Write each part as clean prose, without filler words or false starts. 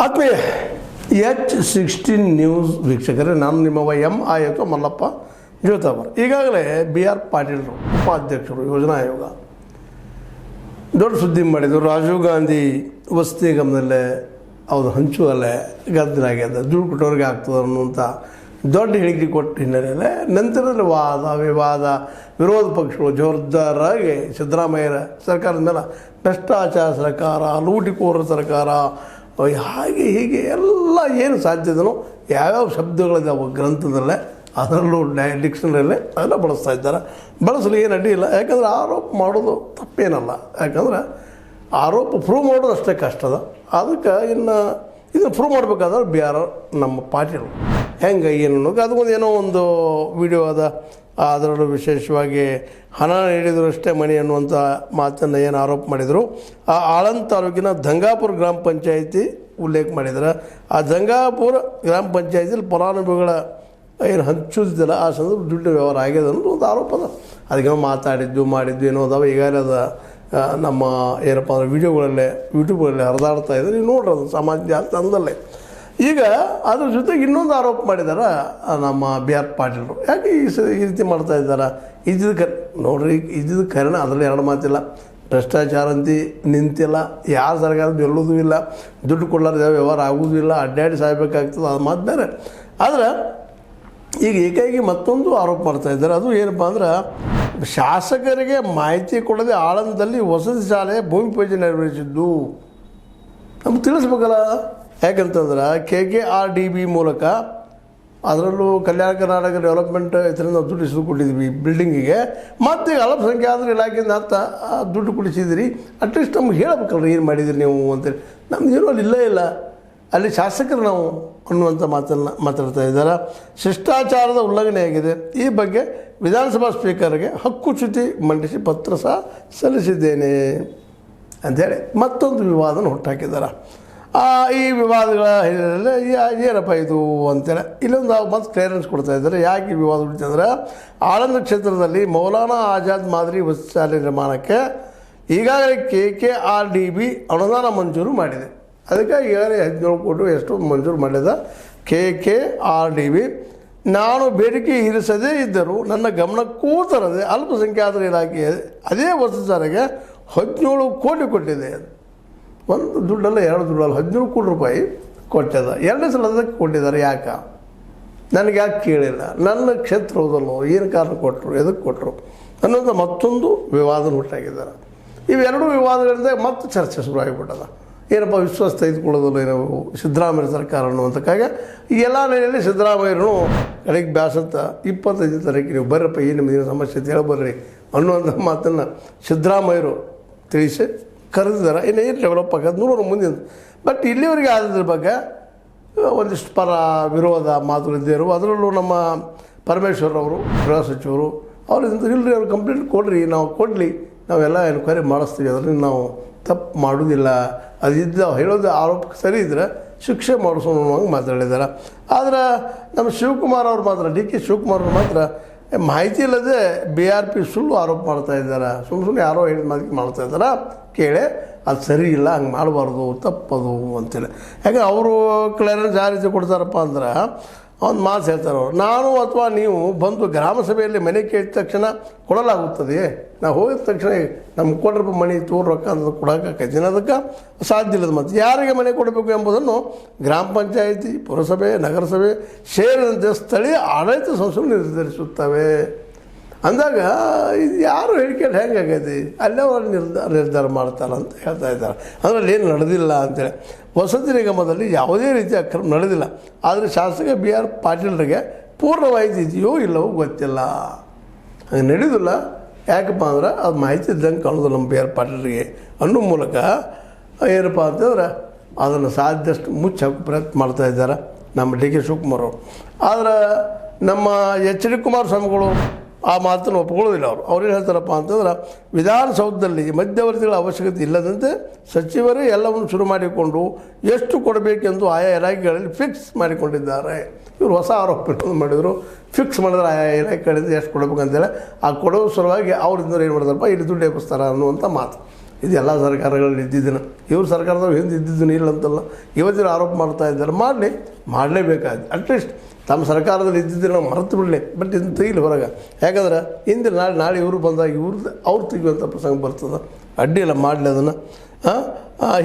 ಆತ್ಮೀಯ H16 news ವೀಕ್ಷಕರೇ, ನಾನು ನಿಮ್ಮವ ಆಯಿತು ಮಲ್ಲಪ್ಪ ಜ್ಯೋತಾವರ್. ಈಗಾಗಲೇ BR ಪಾಟೀಲರು ಉಪಾಧ್ಯಕ್ಷರು ಯೋಜನಾ ಆಯೋಗ ದೊಡ್ಡ ಸುದ್ದಿ ಮಾಡಿದರು. ರಾಜೀವ್ ಗಾಂಧಿ ವಸತಿ ನಿಗಮದಲ್ಲೇ ಅವ್ರು ಹಂಚುವಲ್ಲೇ ಗದ್ದಲಾಗ್ಯದ, ದುಡ್ಡು ಕೊಟ್ಟವ್ರಿಗೆ ಆಗ್ತದೆ ಅನ್ನುವಂಥ ದೊಡ್ಡ ಹೇಳಿಕೆ ಕೊಟ್ಟ ಹಿನ್ನೆಲೆಯಲ್ಲಿ ನಂತರದಲ್ಲಿ ವಾದ ವಿವಾದ, ವಿರೋಧ ಪಕ್ಷಗಳು ಜೋರ್ದಾರಾಗಿ ಸಿದ್ದರಾಮಯ್ಯರ ಸರ್ಕಾರದ ಮೇಲೆ ಭ್ರಷ್ಟಾಚಾರ ಸರ್ಕಾರ, ಲೂಟಿಕೋರ ಸರ್ಕಾರ, ಹಾಗೆ ಹೀಗೆ ಎಲ್ಲ ಏನು ಸಾಧ್ಯದನೋ ಯಾವ್ಯಾವ ಶಬ್ದಗಳಿದ್ದಾವೆ ಗ್ರಂಥದಲ್ಲೇ, ಅದರಲ್ಲೂ ಡಿಕ್ಷನರಿಯಲ್ಲೇ ಅದೆಲ್ಲ ಬಳಸ್ತಾ ಇದ್ದಾರೆ. ಬಳಸಲು ಏನು ಅಡ್ಡಿಯಿಲ್ಲ, ಯಾಕಂದರೆ ಆರೋಪ ಮಾಡೋದು ತಪ್ಪೇನಲ್ಲ. ಯಾಕಂದ್ರೆ ಆರೋಪ ಪ್ರೂವ್ ಮಾಡೋದು ಅಷ್ಟೇ ಕಷ್ಟದ. ಅದಕ್ಕೆ ಇದನ್ನು ಪ್ರೂವ್ ಮಾಡಬೇಕಾದ್ರೆ BR ನಮ್ಮ ಪಾಟೀಲ್ ಹೆಂಗೆ ಏನು ಅನ್ನೋದು ಅದಕ್ಕೊಂದು ಏನೋ ಒಂದು ವಿಡಿಯೋ ಅದ. ಅದರಲ್ಲೂ ವಿಶೇಷವಾಗಿ ಹಣ ನೀಡಿದ್ರು ಅಷ್ಟೇ ಮಣಿ ಅನ್ನುವಂಥ ಮಾತನ್ನು ಏನು ಆರೋಪ ಮಾಡಿದರು. ಆ ಆಳಂದ ತಾಲೂಕಿನ ದಂಗಾಪುರ ಗ್ರಾಮ ಪಂಚಾಯಿತಿ ಉಲ್ಲೇಖ ಮಾಡಿದ್ದಾರೆ. ಆ ದಂಗಾಪುರ ಗ್ರಾಮ ಪಂಚಾಯಿತಿಲಿ ಫಲಾನುಭವಿಗಳ ಏನು ಹಂಚುದಿಲ್ಲ, ಆ ಸಂದರ್ಭ ದುಡ್ಡು ವ್ಯವಹಾರ ಆಗಿದೆ ಅನ್ನೋದು ಒಂದು ಆರೋಪ ಅದ. ಅದಕ್ಕೆ ಮಾಡಿದ್ದು ಏನೋ ಅದಾವೆ. ಈಗಾಗಲೇ ಅದ ನಮ್ಮ ಏನಪ್ಪ ಅಂದ್ರೆ ವಿಡಿಯೋಗಳಲ್ಲೇ ಯೂಟ್ಯೂಬ್ಗಳಲ್ಲಿ ಹರಿದಾಡ್ತಾ ಇದ್ದಾರೆ. ನೀವು ನೋಡ್ರಿ, ಅದು ಸಮಾಜ ಜಾಲತಾಣದಲ್ಲೇ. ಈಗ ಅದ್ರ ಜೊತೆಗೆ ಇನ್ನೊಂದು ಆರೋಪ ಮಾಡಿದ್ದಾರೆ ನಮ್ಮ BR ಪಾಟೀಲರು. ಯಾಕೆ ಈ ರೀತಿ ಮಾಡ್ತಾ ಇದ್ದಾರೆ? ನೋಡ್ರಿ, ಇದ್ದಿದ್ದು ಕಾರಣ ಅದರಲ್ಲಿ ಎರಡು ಮಾತಿಲ್ಲ. ಭ್ರಷ್ಟಾಚಾರ ಅಂತಿ ನಿಂತಿಲ್ಲ, ಯಾರು ಸರ್ಕಾರ ಗೆಲ್ಲೋದು ಇಲ್ಲ, ದುಡ್ಡು ಕೊಡಲಾರ್ದು ಯಾವ ವ್ಯವಹಾರ ಆಗೋದು ಇಲ್ಲ, ಅಡ್ಡಾಡಿ ಸಾಯ್ಬೇಕಾಗ್ತದೆ, ಅದು ಮಾತು ಬೇರೆ. ಆದರೆ ಈಗ ಏಕಾಏಕಿ ಮತ್ತೊಂದು ಆರೋಪ ಮಾಡ್ತಾ ಇದ್ದಾರೆ. ಅದು ಏನಪ್ಪ ಅಂದ್ರೆ, ಶಾಸಕರಿಗೆ ಮಾಹಿತಿ ಕೊಡದೆ ಆಳಂದದಲ್ಲಿ ವಸತಿ ಶಾಲೆ ಭೂಮಿ ಪೂಜೆ ನೆರವೇರಿಸಿದ್ದು ನಮ್ಗೆ ತಿಳಿಸ್ಬೇಕಲ್ಲ. ಯಾಕಂತಂದ್ರೆ KKRDB ಮೂಲಕ, ಅದರಲ್ಲೂ ಕಲ್ಯಾಣ ಕರ್ನಾಟಕ ಡೆವಲಪ್ಮೆಂಟ್ ಇದರಿಂದ ನಾವು ದುಡ್ಡು ಇಸ್ದು ಕೊಟ್ಟಿದ್ವಿ ಬಿಲ್ಡಿಂಗಿಗೆ. ಮತ್ತು ಈಗ ಅಲ್ಪಸಂಖ್ಯಾತರ ಇಲಾಖೆಯಿಂದ ದುಡ್ಡು ಕೊಡಿಸಿದಿರಿ, ಅಟ್ಲೀಸ್ಟ್ ನಮ್ಗೆ ಹೇಳಬೇಕಲ್ರಿ ಏನು ಮಾಡಿದಿರಿ ನೀವು ಅಂತೇಳಿ. ನಮ್ದು ಏನೂ ಅಲ್ಲಿ ಇಲ್ಲೇ ಇಲ್ಲ, ಅಲ್ಲಿ ಶಾಸಕರು ನಾವು ಅನ್ನುವಂಥ ಮಾತನ್ನು ಮಾತಾಡ್ತಾ ಇದ್ದಾರೆ. ಶಿಷ್ಟಾಚಾರದ ಉಲ್ಲಂಘನೆ ಆಗಿದೆ, ಈ ಬಗ್ಗೆ ವಿಧಾನಸಭಾ ಸ್ಪೀಕರ್ಗೆ ಹಕ್ಕುಚ್ಯುತಿ ಮಂಡಿಸಿ ಪತ್ರ ಸಹ ಸಲ್ಲಿಸಿದ್ದೇನೆ ಅಂಥೇಳಿ ಮತ್ತೊಂದು ವಿವಾದನ ಹುಟ್ಟಾಕಿದ್ದಾರೆ. ಈ ವಿವಾದಗಳ ಹಿನ್ನೆಲೆಯಲ್ಲಿ ಏನಪ್ಪ ಇದು ಅಂತೇಳಿ ಇಲ್ಲೊಂದು ಮತ್ತೆ ಕ್ಲಿಯರೆನ್ಸ್ ಕೊಡ್ತಾ ಇದ್ದಾರೆ. ಯಾಕೆ ಈ ವಿವಾದ ಹುಟ್ಟಿದ್ರೆ, ಆಳಂದ ಕ್ಷೇತ್ರದಲ್ಲಿ ಮೌಲಾನಾ ಆಜಾದ್ ಮಾದರಿ ವಸತಿ ಶಾಲೆ ನಿರ್ಮಾಣಕ್ಕೆ ಈಗಾಗಲೇ KKRDB ಅನುದಾನ ಮಂಜೂರು ಮಾಡಿದೆ. ಅದಕ್ಕೆ ಈಗಾಗಲೇ 17 ಕೋಟಿ ಎಷ್ಟು ಮಂಜೂರು ಮಾಡಿದ KKRDB. ನಾನು ಬೇಡಿಕೆ ಇರಿಸದೇ ಇದ್ದರೂ ನನ್ನ ಗಮನಕ್ಕೂ ತರದೆ ಅಲ್ಪಸಂಖ್ಯಾತರ ಇಲಾಖೆ ಅದೇ ವಸತಿ ಶಾಲೆಗೆ 17 ಕೋಟಿ ಕೊಟ್ಟಿದೆ. ಒಂದು ದುಡ್ಡಲ್ಲ, ಎರಡು ದುಡ್ಡಲ್ಲ, 17 ಕೋಟಿ ರೂಪಾಯಿ ಕೊಟ್ಟದ. ಎರಡನೇ ಸಲ ಅದಕ್ಕೆ ಕೊಟ್ಟಿದ್ದಾರೆ. ಯಾಕೆ ನನಗೆ ಯಾಕೆ ಕೇಳಿಲ್ಲ, ನನ್ನ ಕ್ಷೇತ್ರ ಹೋದಲ್ಲೋ, ಏನು ಕಾರಣ ಕೊಟ್ಟರು, ಎದಕ್ಕೆ ಕೊಟ್ಟರು ಅನ್ನೋದು ಮತ್ತೊಂದು ವಿವಾದನ ಹುಟ್ಟಾಗಿದ್ದಾರೆ. ಇವೆರಡೂ ವಿವಾದಗಳಿಂದ ಮತ್ತೆ ಚರ್ಚೆ ಶುರುವಾಗಿಬಿಟ್ಟದ. ಏನಪ್ಪ ವಿಶ್ವಾಸ ತೆಗೆದುಕೊಳ್ಳೋದಿಲ್ಲ ಏನೋ ಸಿದ್ದರಾಮಯ್ಯ ಸರ್ಕಾರ ಅನ್ನುವಂಥಕ್ಕಾಗಿ ಈ ಎಲ್ಲ ನೆಲೆಯಲ್ಲಿ ಸಿದ್ದರಾಮಯ್ಯರು ಕಡೆಗೆ ಬ್ಯಾಸತ್ತ 25ನೇ ತಾರೀಕಿಗೆ ನೀವು ಬರ್ರಪ್ಪ, ಏನು ನಿಮ್ಮದೇನು ಸಮಸ್ಯೆ ಹೇಳಿ ಬರ್ರಿ ಅನ್ನುವಂಥ ಮಾತನ್ನು ಸಿದ್ದರಾಮಯ್ಯರು ತಿಳಿಸಿ ಕರೆದಿದ್ದಾರೆ. ಇನ್ನು ಏನು ಡೆವಲಪ್ ಆಗೋದು ನೋಡೋರು ಮುಂದಿನ. ಬಟ್ ಇಲ್ಲಿವರೆಗೆ ಆದದ್ರ ಬಗ್ಗೆ ಒಂದಿಷ್ಟು ಪರ ವಿರೋಧ ಮಾತುಗಳಿದ್ದರು. ಅದರಲ್ಲೂ ನಮ್ಮ ಪರಮೇಶ್ವರ್ ಅವರು, ಗೃಹ ಸಚಿವರು, ಅವ್ರಿಂದ ಇಲ್ಲರಿ ಅವ್ರು ಕಂಪ್ಲೇಂಟ್ ಕೊಡ್ರಿ, ನಾವು ಕೊಡಲಿ, ನಾವೆಲ್ಲ ಎನ್ಕ್ವೈರಿ ಮಾಡಿಸ್ತೀವಿ, ಅದರಿಂದ ನಾವು ತಪ್ಪು ಮಾಡೋದಿಲ್ಲ, ಅದಿದ್ದ ಹೇಳೋದು ಆರೋಪ ಸರಿ ಇದ್ದರೆ ಶಿಕ್ಷೆ ಮಾಡಿಸೋಣ ಅನ್ನೋಂಗೆ ಮಾತಾಡಿದ್ದಾರೆ. ಆದರೆ ನಮ್ಮ ಶಿವಕುಮಾರ್ ಅವ್ರು ಮಾತ್ರ, DK ಶಿವಕುಮಾರ್ ಅವ್ರು ಮಾತ್ರ ಮಾಹಿತಿ ಇಲ್ಲದೆ BRP ಸುಳ್ಳು ಆರೋಪ ಮಾಡ್ತಾ ಇದ್ದಾರೆ. ಸುಮ್ಮನೆ ಯಾರೋ ಹೇಳಿದ ಮಾತಿಗೆ ಮಾಡ್ತಾ ಇದ್ದಾರೆ. ಕೇಳಿ ಅದು ಸರಿ ಇಲ್ಲ, ಹಂಗೆ ಮಾಡಬಾರ್ದು, ತಪ್ಪದು ಅಂತೇಳಿ. ಯಾಕೆ ಅವರು ಕ್ಲಿಯರೆನ್ಸ್ ಯಾವ ರೀತಿ ಕೊಡ್ತಾರಪ್ಪ ಅಂದ್ರೆ, ಒಂದು ಮಾತು ಹೇಳ್ತಾರೆ ಅವರು, ನಾನು ಅಥವಾ ನೀವು ಬಂದು ಗ್ರಾಮ ಸಭೆಯಲ್ಲಿ ಮನೆ ಕೇಳಿದ ತಕ್ಷಣ ಕೊಡಲಾಗುತ್ತದೆ. ನಾವು ಹೋಗಿದ ತಕ್ಷಣ ನಮ್ಗೆ ಕೊಡ್ರಪ್ಪ ಮನೆ ತೋರು ರೊಕ್ಕ ಅಂತ ಕೊಡೋಕ್ಕಾಗ್ತೈತಿ, ಅದಕ್ಕೆ ಸಾಧ್ಯ ಇಲ್ಲದ. ಮತ್ತು ಯಾರಿಗೆ ಮನೆ ಕೊಡಬೇಕು ಎಂಬುದನ್ನು ಗ್ರಾಮ ಪಂಚಾಯಿತಿ, ಪುರಸಭೆ, ನಗರಸಭೆ ಸೇರಿದಂತೆ ಸ್ಥಳೀಯ ಆಡಳಿತ ಸಂಸ್ಥೆಗಳು ನಿರ್ಧರಿಸುತ್ತವೆ ಅಂದಾಗ ಇದು ಯಾರು ಹೇಳಿಕೆಯಲ್ಲಿ ಹೆಂಗಾಗೈತಿ, ಅಲ್ಲೇ ಅವರು ನಿರ್ಧಾರ ಮಾಡ್ತಾರೆ ಅಂತ ಹೇಳ್ತಾ ಇದ್ದಾರೆ. ಅದರಲ್ಲಿ ಏನು ನಡೆದಿಲ್ಲ ಅಂತೇಳಿ. ವಸತಿ ನಿಗಮದಲ್ಲಿ ಯಾವುದೇ ರೀತಿಯ ಅಕ್ರಮ ನಡೆದಿಲ್ಲ. ಆದರೆ ಶಾಸಕ BR ಪಾಟೀಲರಿಗೆ ಪೂರ್ಣ ಮಾಹಿತಿ ಇದೆಯೋ ಇಲ್ಲವೋ ಗೊತ್ತಿಲ್ಲ, ಹಂಗೆ ನಡೆಯೋದಿಲ್ಲ. ಯಾಕಪ್ಪ ಅಂದ್ರೆ ಅದು ಮಾಹಿತಿ ಇದ್ದಂಗೆ ಕಾಣೋದು ನಮ್ಮ BR ಪಾಟೀಲರಿಗೆ ಅನ್ನೋ ಮೂಲಕ ಏನಪ್ಪ ಅಂತಂದ್ರೆ ಅದನ್ನು ಸಾಧ್ಯಷ್ಟು ಮುಚ್ಚಾಕೋ ಪ್ರಯತ್ನ ಮಾಡ್ತಾ ಇದ್ದಾರೆ ನಮ್ಮ DK ಶಿವಕುಮಾರ್ ಅವರು. ಆದರೆ ನಮ್ಮ HD ಕುಮಾರಸ್ವಾಮಿಗಳು ಆ ಮಾತನ್ನು ಒಪ್ಕೊಳ್ಳೋದಿಲ್ಲ. ಅವ್ರೇನು ಹೇಳ್ತಾರಪ್ಪ ಅಂತಂದ್ರೆ, ವಿಧಾನಸೌಧದಲ್ಲಿ ಮಧ್ಯವರ್ತಿಗಳ ಅವಶ್ಯಕತೆ ಇಲ್ಲದಂತೆ ಸಚಿವರೇ ಎಲ್ಲವನ್ನು ಶುರು ಮಾಡಿಕೊಂಡು ಎಷ್ಟು ಕೊಡಬೇಕೆಂದು ಆಯಾ ಇಲಾಖೆಗಳಲ್ಲಿ ಫಿಕ್ಸ್ ಮಾಡಿಕೊಂಡಿದ್ದಾರೆ. ಇವರು ಹೊಸ ಆರೋಪ ಮಾಡಿದರು. ಫಿಕ್ಸ್ ಮಾಡಿದ್ರೆ ಆಯಾ ಇಲಾಖೆಗಳಿಂದ ಎಷ್ಟು ಕೊಡಬೇಕಂತೇಳಿ ಆ ಕೊಡೋ ಸಲುವಾಗಿ ಅವ್ರಿಂದ ಏನು ಮಾಡ್ತಾರಪ್ಪ, ಇಲ್ಲಿ ದುಡ್ಡು ಎಬ್ಬಿಸ್ತಾರೆ ಅನ್ನುವಂಥ ಮಾತು. ಇದು ಎಲ್ಲ ಸರ್ಕಾರಗಳಲ್ಲಿ ಇದ್ದಿದ್ದನ್ನು, ಇವ್ರ ಸರ್ಕಾರದವ್ರು ಹಿಂದೆ ಇದ್ದಿದ್ದನ್ನು ಇಲ್ಲ ಅಂತಲ್ಲ, ಇವತ್ತಿನ ಆರೋಪ ಮಾಡ್ತಾ ಇದ್ದಾರೆ. ಮಾಡಲೇಬೇಕಾಯ್ತು. ಅಟ್ಲೀಸ್ಟ್ ತಮ್ಮ ಸರ್ಕಾರದಲ್ಲಿ ಇದ್ದಿದ್ದನ್ನು ನಾವು ಮರೆತು ಬಿಡಲಿ, ಬಟ್ ಇದನ್ನು ತೆಗಿಲಿ ಹೊರಗೆ. ಯಾಕಂದ್ರೆ ಇಂದು ನಾಳೆ ಇವರು ಬಂದಾಗ ಅವ್ರು ತೆಗೆಯುವಂಥ ಪ್ರಸಂಗ ಬರ್ತದೆ. ಅಡ್ಡಿ ಇಲ್ಲ, ಮಾಡಲಿ ಅದನ್ನು.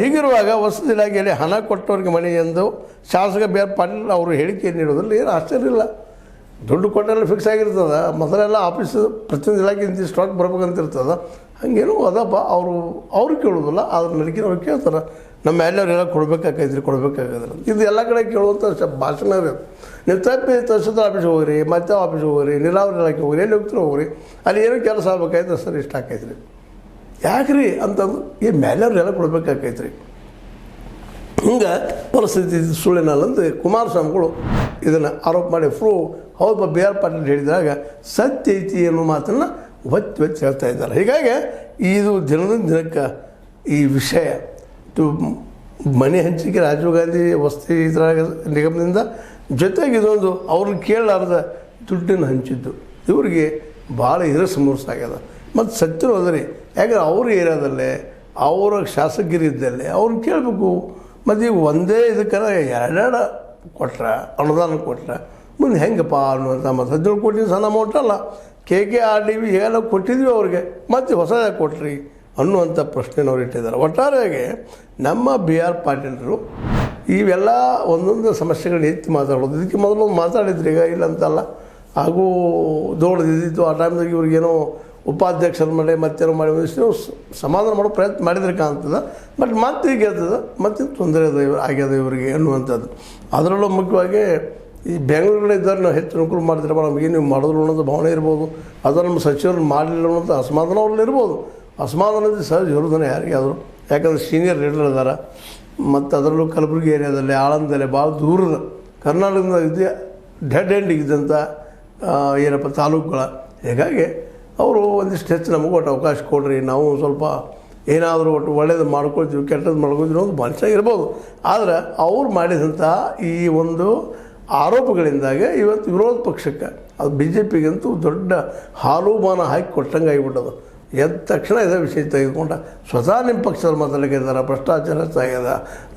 ಹೀಗಿರುವಾಗ ವಸತಿ ಇಲಾಖೆಯಲ್ಲಿ ಹಣ ಕೊಟ್ಟವ್ರಿಗೆ ಮನೆ ಎಂದು ಶಾಸಕ ಬಿ ಆರ್ ಪಾಟೀಲ್ ಅವರು ಹೇಳಿಕೆ ನೀಡೋದ್ರಲ್ಲಿ ಏನು ಆಶ್ಚರ್ಯ ಇಲ್ಲ. ದುಡ್ಡು ಕೊಟ್ಟೆಲ್ಲ ಫಿಕ್ಸ್ ಆಗಿರ್ತದೆ. ಮೊದಲೆಲ್ಲ ಆಫೀಸ್ ಪ್ರತಿಯೊಂದು ಇಲಾಖೆ ಇಂಥ ಸ್ಟಾಕ್ ಬರ್ಬೇಕಂತಿರ್ತದೆ. ಹಾಗೇನೋ ಅದಪ್ಪ ಅವ್ರು ಕೇಳೋದಿಲ್ಲ, ಅದ್ರ ನಡಕಿನ ಅವ್ರು ಕೇಳ್ತಾರೆ. ನಮ್ಮ ಎಲ್ಲವರೆಲ್ಲ ಕೊಡಬೇಕಾಗೈತ್ರಿ. ಇದು ಎಲ್ಲ ಕಡೆ ಕೇಳುವಂಥ ಭಾಷಣ ರೀ. ನೀವು ತಪ್ಪಿ ತಹಸೀಲ್ದಾರ್ ಆಫೀಸ್ಗೆ ಹೋಗ್ರಿ, ಮತ್ತೆ ಆಫೀಸ್ಗೆ ಹೋಗ್ರಿ, ನೀರಾವರಿ ಇಲಾಖೆ ಹೋಗ್ರಿ, ಎಲ್ಲಿ ಹೋಗ್ತೀರ ಹೋಗ್ರಿ, ಅಲ್ಲಿ ಏನೋ ಕೆಲಸ ಆಗ್ಬೇಕಾಯ್ತು ಸರ್, ಇಷ್ಟ ಆಕೈತ್ರಿ. ಯಾಕ್ರಿ ಅಂತಂದು ಈ ಮೇಲೆಯವ್ರೆಲ್ಲ ಕೊಡ್ಬೇಕಾಕೈತ್ರಿ. ಹಿಂಗೆ ಪರಿಸ್ಥಿತಿ ಸುಳ್ಳಿನಲ್ಲಂದು ಕುಮಾರಸ್ವಾಮಿಗಳು ಇದನ್ನು ಆರೋಪ ಮಾಡಿ ಹೌದು ಬಿ ಆರ್ ಪಾಟೀಲ್ ಹೇಳಿದಾಗ ಸತ್ಯ ಐತಿ ಅನ್ನೋ ಮಾತನ್ನು ಒತ್ತಿ ಹೇಳ್ತಾ ಇದ್ದಾರೆ. ಹೀಗಾಗಿ ಇದು ದಿನದಿಂದ ದಿನಕ್ಕೆ ಈ ವಿಷಯ ಮನೆ ಹಂಚಿಕೆ ರಾಜೀವ್ ಗಾಂಧಿ ವಸತಿ ಇದ್ರಾಗ ನಿಗಮದಿಂದ ಜೊತೆಗೆ ಇದೊಂದು ಅವ್ರನ್ನ ಕೇಳಲಾರ್ದ ದುಡ್ಡನ್ನು ಹಂಚಿದ್ದು ಇವ್ರಿಗೆ ಭಾಳ ಆಗ್ಯದ. ಮತ್ತು ಸತ್ಯನೂ ಅದರಿ. ಯಾಕಂದ್ರೆ ಅವ್ರ ಏರಿಯಾದಲ್ಲೇ ಅವರ ಶಾಸಕರಿದ್ದಲ್ಲೇ ಅವ್ರನ್ನ ಕೇಳಬೇಕು. ಮತ್ತು ಈಗ ಒಂದೇ ಇದಕ್ಕೆ ಎರಡೆರಡು ಕೊಟ್ರೆ, ಅನುದಾನ ಕೊಟ್ಟರೆ ಮುಂದೆ ಹೆಂಗಪ್ಪ ಅನ್ನುವಂಥ. ಮತ್ತು 17 ಕೋಟಿ ಸಣ್ಣ ಅಮೌಂಟ್ ಅಲ್ಲ. KKRDB ಎಲ್ಲ ಕೊಟ್ಟಿದ್ವಿ ಅವ್ರಿಗೆ, ಮತ್ತು ಹೊಸದಾಗಿ ಕೊಟ್ರಿ ಅನ್ನುವಂಥ ಪ್ರಶ್ನೆನ ಅವ್ರು ಇಟ್ಟಿದ್ದಾರೆ. ಒಟ್ಟಾರೆಯಾಗಿ ನಮ್ಮ ಬಿ ಆರ್ ಪಾಟೀಲರು ಇವೆಲ್ಲ ಒಂದೊಂದು ಸಮಸ್ಯೆಗಳನ್ನ ಎತ್ತಿ ಮಾತಾಡೋದು. ಇದಕ್ಕೆ ಮೊದಲು ಮಾತಾಡಿದ್ರಿ, ಈಗ ಇಲ್ಲ ಅಂತಲ್ಲ. ಹಾಗೂ ದೊಡ್ಡದಿದ್ದು ಆ ಟೈಮ್ದಾಗ ಇವ್ರಿಗೇನೋ ಉಪಾಧ್ಯಕ್ಷರ ಮಾಡಿ ಮತ್ತೇನೋ ಮಾಡಿ ಸಮಾಧಾನ ಮಾಡೋ ಪ್ರಯತ್ನ ಮಾಡಿದ್ರೆ ಕಾಣ್ತದೆ. ಬಟ್ ಮತ್ತೆ ಈಗ ಇರ್ತದೆ, ಮತ್ತೆ ತೊಂದರೆ ಆಗ್ಯದ ಇವರಿಗೆ ಅನ್ನುವಂಥದ್ದು. ಅದರಲ್ಲೂ ಮುಖ್ಯವಾಗಿ ಈ ಬೆಂಗಳೂರಿನ ಇದ್ದಾರೆ ನಾವು ಹೆಚ್ಚು ನೌಕರಿ ಮಾಡ್ತಿರಪ್ಪ, ನಮಗೆ ನೀವು ಮಾಡಿದ್ರು ಅನ್ನೋದು ಭಾವನೆ ಇರ್ಬೋದು. ಅದು ನಮ್ಮ ಸಚಿವರು ಮಾಡಲಿಲ್ಲ ಅನ್ನೋಂಥ ಅಸಮಾಧಾನ ಅವ್ರಲ್ಲಿ ಇರ್ಬೋದು. ಅಸಮಾಧಾನದ ಸಹಜ ಇರೋದನ್ನ ಯಾರಿಗಾದರೂ, ಯಾಕಂದರೆ ಸೀನಿಯರ್ ಲೀಡರ್ ಇದ್ದಾರೆ. ಮತ್ತು ಅದರಲ್ಲೂ ಕಲಬುರಗಿ ಏರಿಯಾದಲ್ಲಿ, ಆಳಂದಲ್ಲೇ ಭಾಳ ದೂರದ ಕರ್ನಾಟಕದಿಂದ ಇದೆ ಡೆಡ್ ಎಂಡಿಗಿದ್ದಂಥ ಏನಪ್ಪ ತಾಲೂಕುಗಳ. ಹೀಗಾಗಿ ಅವರು ಒಂದಿಷ್ಟು ಹೆಚ್ಚು ನಮಗೂ ಒಟ್ಟು ಅವಕಾಶ ಕೊಡ್ರಿ, ನಾವು ಸ್ವಲ್ಪ ಏನಾದರೂ ಒಟ್ಟು ಒಳ್ಳೇದು ಮಾಡ್ಕೊಳ್ತೀವಿ, ಕೆಟ್ಟದ್ದು ಮಾಡ್ಕೊಳ್ತೀವಿ ಅನ್ನೋದು ಮನುಷ್ಯ ಇರ್ಬೋದು. ಆದರೆ ಅವ್ರು ಮಾಡಿದಂಥ ಈ ಒಂದು ಆರೋಪಗಳಿಂದಾಗ ಇವತ್ತು ವಿರೋಧ ಪಕ್ಷಕ್ಕೆ, ಅದು BJPಗಂತೂ ದೊಡ್ಡ ಹಾಲುಮಾನ ಹಾಕಿ ಕೊಟ್ಟಂಗೆ ಆಗಿಬಿಟ್ಟದು. ಎದ್ದ ತಕ್ಷಣ ಇದೇ ವಿಷಯ ತೆಗೆದುಕೊಂಡ ಸ್ವತಃ ನಿಮ್ಮ ಪಕ್ಷದ ಮಾತಾಡಲಿಕ್ಕಿದ್ದಾರೆ, ಭ್ರಷ್ಟಾಚಾರ ಆಗ್ಯದ,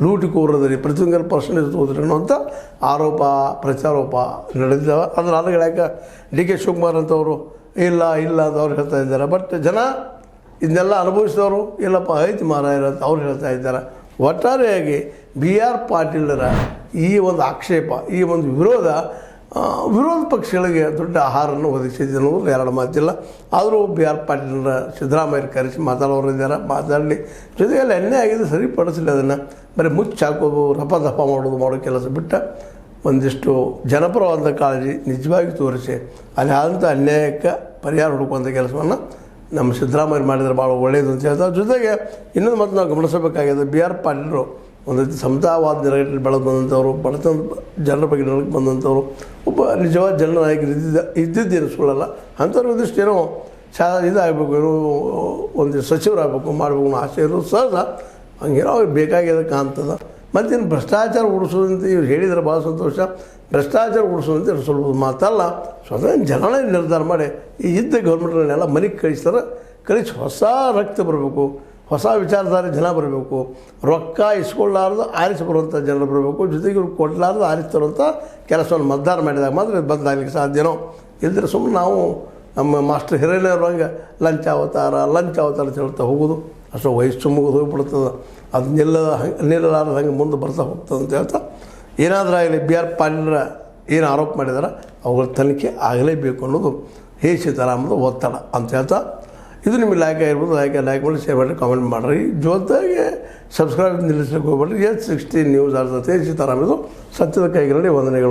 ಲೂಟಿಕೋರದ್ರಿ, ಪ್ರತಿಯೊಂದು ಪರ್ಸೆಂಟೇಜ್ ತೋದ್ರಿ ಅನ್ನೋಂಥ ಆರೋಪ ಪ್ರಚಾರೋಪ ನಡೆದಿದ್ದಾವೆ. ಅದ್ರ ಅಲ್ಲಗಳಾಗ DK ಶಿವಕುಮಾರ್ ಅಂತವರು ಇಲ್ಲ ಅಂತ ಅವ್ರು ಹೇಳ್ತಾ ಇದ್ದಾರೆ. ಬಟ್ ಜನ ಇದನ್ನೆಲ್ಲ ಅನುಭವಿಸಿದವರು ಇಲ್ಲಪ್ಪ ಐತಿ ಮಾರಾಯರ ಅಂತ ಅವ್ರು ಹೇಳ್ತಾ ಇದ್ದಾರೆ. ಒಟ್ಟಾರೆಯಾಗಿ ಬಿ ಆರ್ ಪಾಟೀಲರ ಈ ಒಂದು ಆಕ್ಷೇಪ, ಈ ಒಂದು ವಿರೋಧ ಪಕ್ಷಗಳಿಗೆ ದೊಡ್ಡ ಆಹಾರವನ್ನು ಒದಗಿಸಿದೆ ಅನ್ನೋದು ಎರಡು ಮಾತಿಲ್ಲ. ಆದರೂ ಬಿ ಆರ್ ಪಾಟೀಲರ ಸಿದ್ದರಾಮಯ್ಯ ಕರೆಸಿ ಮಾತಾಡೋರಿದ್ದಾರೆ, ಮಾತಾಡಲಿ. ಜೊತೆಗೆಲ್ಲ ಎಣ್ಣೆ ಆಗಿದೆ, ಸರಿಪಡಿಸಲಿ. ಅದನ್ನು ಬರೀ ಮುಚ್ಚಾಕೋದು, ರಪ ಮಾಡೋ ಕೆಲಸ ಬಿಟ್ಟ ಒಂದಿಷ್ಟು ಜನಪರವಾದ ಕಾಳಜಿ ನಿಜವಾಗಿ ತೋರಿಸಿ ಅಲ್ಲಿ ಆದಂಥ ಅನ್ಯಾಯಕ್ಕೆ ಪರಿಹಾರ ಹುಡುಕುವಂಥ ಕೆಲಸವನ್ನು ನಮ್ಮ ಸಿದ್ದರಾಮಯ್ಯ ಮಾಡಿದರೆ ಭಾಳ ಒಳ್ಳೆಯದು ಅಂತ ಹೇಳ್ತಾರೆ. ಜೊತೆಗೆ ಇನ್ನೊಂದು ಮತ್ತು ನಾವು ಗಮನಿಸಬೇಕಾಗಿದೆ, ಬಿ ಆರ್ ಪಾಟೀಲರು ಒಂದು ರೀತಿ ಸಮತಾವಾದ ನೆಲೆಗಟ್ಟಲ್ಲಿ ಬೆಳೆದು ಬಂದಂಥವ್ರು, ಬಡತನ ಜನರ ಬಗ್ಗೆ ನೆಲಕ್ಕೆ ಬಂದಂಥವ್ರು, ಒಬ್ಬ ನಿಜವಾದ ಜನರ ನಾಯಕರು ಇದ್ದಿದ್ದೇನು ಸುಳ್ಳಲ್ಲ. ಅಂಥವ್ರು ಒಂದಿಷ್ಟು ಏನೋ ಇದಾಗಬೇಕು, ಏನೋ ಒಂದು ಸಚಿವರಾಗಬೇಕು, ಮಾಡಬೇಕು ಅನ್ನೋ ಆಸೆ ಇರೋದು ಸಹಜ. ಹಂಗೇನೋ ಅವ್ರಿಗೆ ಬೇಕಾಗ್ಯದ ಕಾಣ್ತದೆ. ಮತ್ತೇನು ಭ್ರಷ್ಟಾಚಾರ ಉಳಿಸೋದಂತ ಇವ್ರು ಹೇಳಿದರೆ ಭಾಳ ಸಂತೋಷ. ಭ್ರಷ್ಟಾಚಾರ ಉಳಿಸೋದಂತ ಇವ್ರು ಸ್ವಲ್ಪ ಮಾತಲ್ಲ, ಸ್ವತಃ ಜನನೇ ನಿರ್ಧಾರ ಮಾಡಿ ಈ ಇದ್ದ ಗೌರ್ಮೆಂಟ್ಗಳನ್ನೆಲ್ಲ ಮನೆಗೆ ಕಳಿಸಿ ಹೊಸ ರಕ್ತ ಬರಬೇಕು, ಹೊಸ ವಿಚಾರಧಾರೆ ಜನ ಬರಬೇಕು, ರೊಕ್ಕ ಇಸ್ಕೊಳ್ಳಾರ್ದು ಆರಿಸಿ ಬರುವಂಥ ಜನರು ಬರಬೇಕು. ಜೊತೆಗೆ ಇವ್ರು ಕೊಡಲಾರ್ದು ಆರಿಸಿ ತರುವಂಥ ಕೆಲಸವನ್ನು ಮತದಾರ ಮಾಡಿದಾಗ ಮಾತ್ರ ಇದು ಬಂದಾಗಲಿಕ್ಕೆ ಸಾಧ್ಯನೋ. ಇಲ್ಲದ್ರೆ ಸುಮ್ಮನೆ ನಾವು ನಮ್ಮ ಮಾಸ್ಟರ್ ಹಿರೇನವ್ರು ಹಂಗೆ ಲಂಚ ಅವತಾರ ಅಂತ ಹೇಳ್ತಾ ಹೋಗೋದು, ಅಷ್ಟು ವಯಸ್ಸು ಮುಗಿದು ಹೋಗಿಬಿಡ್ತದೆ. ಅದು ನಿಲ್ಲಲಾರ್ದು ಹಂಗೆ ಮುಂದೆ ಬರ್ತಾ ಹೋಗ್ತದೆ ಅಂತ ಹೇಳ್ತಾ, ಏನಾದರೂ ಆಗಲಿ ಬಿ ಆರ್ ಪಾಟೀಲರ ಏನು ಆರೋಪ ಮಾಡಿದಾರೆ ಅವುಗಳ ತನಿಖೆ ಆಗಲೇಬೇಕು ಅನ್ನೋದು ಸೀತಾರಾಮದ ಒತ್ತಡ ಅಂತ ಹೇಳ್ತಾ, ಇದು ನಿಮಗೆ ಲೈಕ್ ಆಗಿರ್ಬೋದು. ಲೈಕ್ ಮಾಡಿ, ಶೇರ್ ಮಾಡಿ, ಕಾಮೆಂಟ್ ಮಾಡಿರಿ. ಜೊತೆಗೆ ಸಬ್ಸ್ಕ್ರೈಬ್ ನಿಲ್ಲಿಸ್ಲಿಕ್ಕೆ ಹೋಗ್ಬೇಡ್ರಿ. S16 ನ್ಯೂಸ್ ಸೀತಾರಾಮದು ಸತ್ಯದ ಕೈಗಳಲ್ಲಿ ವಂದನೆಗಳು.